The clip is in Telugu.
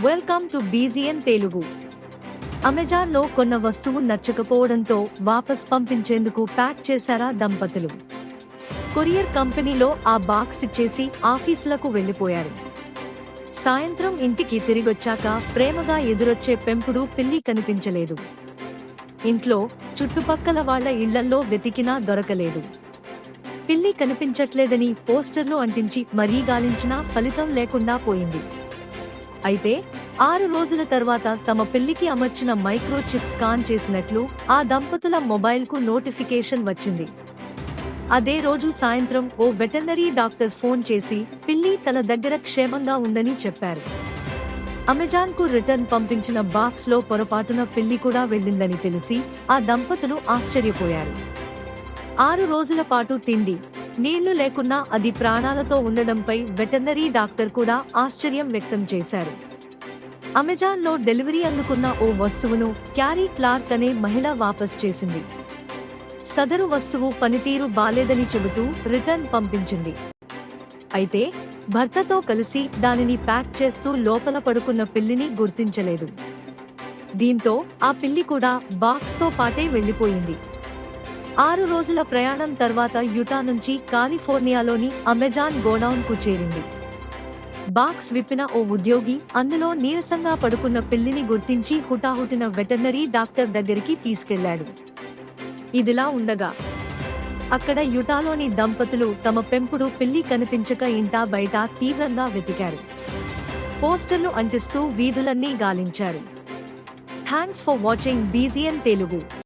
Welcome to బీజీఎన్ Telugu. అమెజాన్లో కొన్న వస్తువు నచ్చకపోవడంతో వాపస్ పంపించేందుకు ప్యాక్ చేశారా దంపతులు. కొరియర్ కంపెనీలో ఆ బాక్స్ ఇచ్చేసి ఆఫీసులకు వెళ్లిపోయారు. సాయంత్రం ఇంటికి తిరిగొచ్చాక ప్రేమగా ఎదురొచ్చే పెంపుడు పిల్లి కనిపించలేదు. ఇంట్లో చుట్టుపక్కల వాళ్ల ఇళ్లల్లో వెతికినా దొరకలేదు. పిల్లి కనిపించట్లేదని పోస్టర్లు అంటించి మరీ గాలించినా ఫలితం లేకుండా పోయింది. అయితే 6 రోజుల తర్వాత తమ పిల్లికి అమర్చిన మైక్రోచిప్ స్కాన్ చేసినట్లు ఆ దంపతుల మొబైల్కు నోటిఫికేషన్ వచ్చింది. అదే రోజు సాయంత్రం ఓ వెటర్నరీ డాక్టర్ ఫోన్ చేసి పిల్లి తన దగ్గర క్షేమంగా ఉందని చెప్పారు. అమెజాన్కు రిటర్న్ పంపించిన బాక్స్లో పొరపాటున పిల్లి కూడా వెళ్లిందని తెలిసి ఆ దంపతులు ఆశ్చర్యపోయారు. 6 రోజుల పాటు తిండి, నీళ్లు లేకున్నా అది ప్రాణాలతో ఉండడంపై వెటర్నరీ డాక్టర్ కూడా ఆశ్చర్యం వ్యక్తం చేశారు. అమెజాన్లో డెలివరీ అందుకున్న ఓ వస్తువును క్యారీ క్లార్క్ అనే మహిళ వాపస్ చేసింది. సదరు వస్తువు పనితీరు బాలేదని చెబుతూ రిటర్న్ పంపించింది. అయితే భర్తతో కలిసి దానిని ప్యాక్ చేస్తూ లోపల పడుకున్న పిల్లిని గుర్తించలేదు. దీంతో ఆ పిల్లి కూడా బాక్స్తో పాటే వెళ్లిపోయింది. 6 రోజుల ప్రయాణం తర్వాత యుటా నుంచి కాలిఫోర్నియాలోని అమెజాన్ గోడౌన్కు చేరింది. బాక్స్ విప్పిన ఓ ఉద్యోగి అందులో నీరసంగా పడుకున్న పిల్లిని గుర్తించి హుటాహుటిన వెటర్నరీ డాక్టర్ దగ్గరికి తీసుకెళ్లాడు. ఇదిలా ఉండగా అక్కడ యుటాలోని దంపతులు తమ పెంపుడు పిల్లి కనిపించక ఇంటా బయట తీవ్రంగా వెతికారు. పోస్టర్లు అంటిస్తూ వీధులన్నీ గాలించారు. Thanks for watching BGN Telugu.